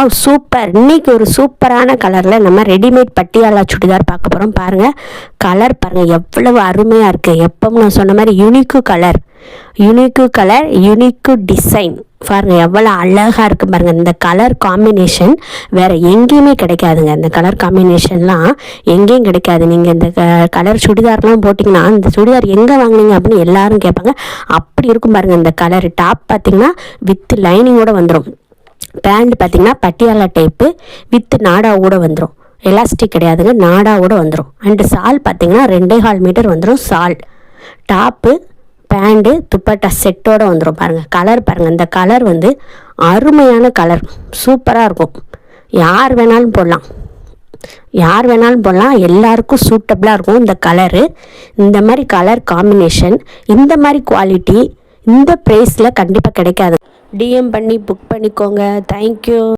Wow super! இன்றைக்கி ஒரு சூப்பரான கலரில் நம்ம ரெடிமேட் பட்டியாலா சுடிதார் பார்க்க போகிறோம். பாருங்கள், கலர் பாருங்கள் எவ்வளவு அருமையாக இருக்குது. எப்பவும் நான் சொன்ன மாதிரி யூனிக்கு கலர், யூனிக்கு டிசைன். பாருங்கள் எவ்வளோ அழகாக இருக்குது பாருங்கள். இந்த கலர் காம்பினேஷன் வேறு எங்கேயுமே கிடைக்காதுங்க. இந்த கலர் காம்பினேஷன்லாம் எங்கேயும் கிடைக்காது. நீங்கள் இந்த கலர் சுடிதார்லாம் போட்டிங்கன்னா இந்த சுடிதார் எங்கே வாங்கினீங்க அப்படின்னு எல்லாரும் கேட்பாங்க. அப்படி இருக்கும் பாருங்கள். இந்த கலர் டாப் பார்த்திங்கன்னா வித் லைனிங்கோடு வந்துடும். பேண்ட் பார்த்திங்கன்னா பட்டியாலா டைப்பு வித் நாடாவோட வந்துடும். எலாஸ்டிக் கிடையாதுங்க, நாடாவோட வந்துடும். அண்டு சால் பார்த்திங்கன்னா 2.25 மீட்டர் வந்துடும் சால். டாப்பு பேண்டு துப்பட்டா செட்டோடு வந்துடும். பாருங்கள் கலர் பாருங்கள். இந்த கலர் வந்து அருமையான கலர், சூப்பராக இருக்கும். யார் வேணாலும் போடலாம், எல்லாருக்கும் சூட்டபிளாக இருக்கும் இந்த கலரு. இந்த மாதிரி கலர் காம்பினேஷன், இந்த மாதிரி குவாலிட்டி இந்த ப்ரைஸில் கண்டிப்பாக கிடைக்காது. டிஎம் பண்ணி புக் பண்ணிக்கோங்க. தேங்க்யூ.